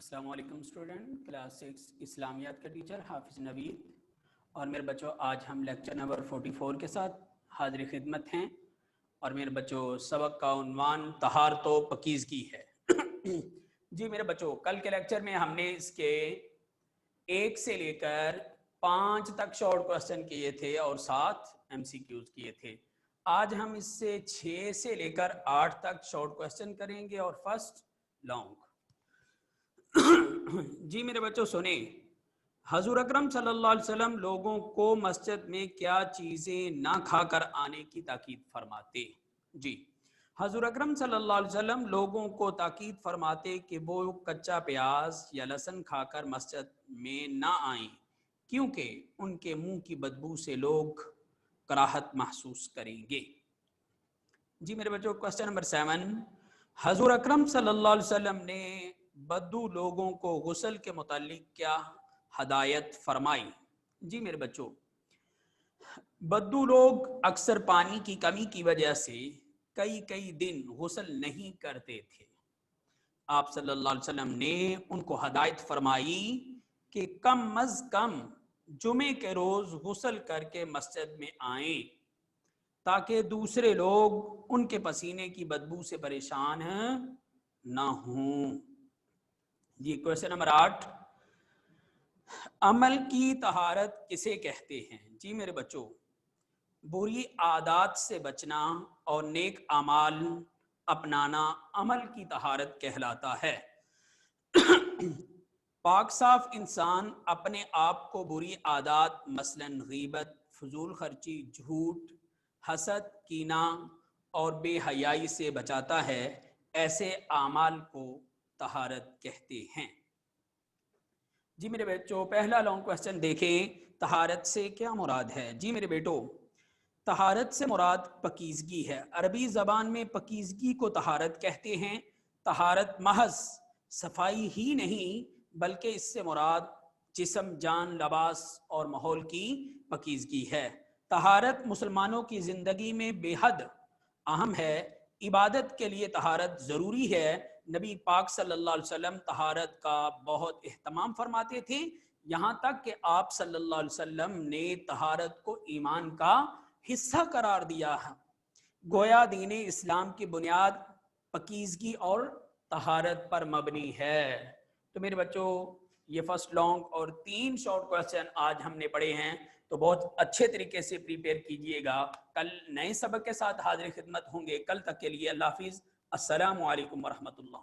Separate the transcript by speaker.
Speaker 1: السلام علیکم student, class 6 اسلامیات کا ٹیچر حافظ نوید اور میرے بچوں، آج ہم لیکچر نمبر 44 کے ساتھ حاضر خدمت ہیں اور میرے بچوں سبق کا عنوان طہارت و پاکیزگی ہے۔ جی میرے بچوں، کل کے لیکچر میں ہم نے اس کے 1 سے لے کر 5 تک شارٹ کوسچن کیے تھے اور 7 MCQs کیے تھے۔ آج ہم اس سے 6 سے لے کر 8 تک شارٹ کوسچن کریں گے اور فرسٹ لانگ۔ جی میرے بچوں سنیں، حضور اکرم صلی اللہ علیہ وسلم لوگوں کو مسجد میں کیا چیزیں نہ کھا کر آنے کی تاکید فرماتے؟ جی حضور اکرم صلی اللہ علیہ وسلم لوگوں کو تاکید فرماتے کہ وہ کچا پیاز یا لہسن کھا کر مسجد میں نہ آئیں، کیونکہ ان کے منہ کی بدبو سے لوگ کراہت محسوس کریں گے۔ جی میرے بچوں کوسچن نمبر 7، حضور اکرم صلی اللہ علیہ وسلم نے بدو لوگوں کو غسل کے متعلق کیا ہدایت فرمائی؟ جی میرے بچوں، بدو لوگ اکثر پانی کی کمی کی وجہ سے کئی دن غسل نہیں کرتے تھے۔ آپ صلی اللہ علیہ وسلم نے ان کو ہدایت فرمائی کہ کم از کم جمعے کے روز غسل کر کے مسجد میں آئیں تاکہ دوسرے لوگ ان کے پسینے کی بدبو سے پریشان نہ ہوں۔ جی کوسچن نمبر 8، عمل کی طہارت کسے کہتے ہیں؟ جی میرے بچوں، بری عادات سے بچنا اور نیک اعمال اپنانا عمل کی طہارت کہلاتا ہے۔ پاک صاف انسان اپنے آپ کو بری عادات مثلاً غیبت، فضول خرچی، جھوٹ، حسد، کینہ اور بے حیائی سے بچاتا ہے۔ ایسے اعمال کو طہارت کہتے ہیں۔ جی میرے بچوں پہلا لانگ کوسچن دیکھیں، طہارت سے کیا مراد ہے؟ جی میرے بیٹوں، طہارت سے مراد پاکیزگی ہے۔ عربی زبان میں پاکیزگی کو طہارت کہتے ہیں۔ طہارت محض صفائی ہی نہیں بلکہ اس سے مراد جسم، جان، لباس اور ماحول کی پاکیزگی ہے۔ طہارت مسلمانوں کی زندگی میں بے حد اہم ہے۔ عبادت کے لیے طہارت ضروری ہے۔ نبی پاک صلی اللہ علیہ وسلم طہارت کا بہت اہتمام فرماتے تھے، یہاں تک کہ آپ صلی اللہ علیہ وسلم نے طہارت کو ایمان کا حصہ قرار دیا ہے۔ گویا دین اسلام کی بنیاد پاکیزگی اور طہارت پر مبنی ہے۔ تو میرے بچوں یہ فرسٹ لانگ اور 3 شارٹ کوسچن آج ہم نے پڑھے ہیں، تو بہت اچھے طریقے سے پریپیئر کیجئے گا۔ کل نئے سبق کے ساتھ حاضر خدمت ہوں گے۔ کل تک کے لیے اللہ حافظ، السلام علیکم ورحمۃ اللہ۔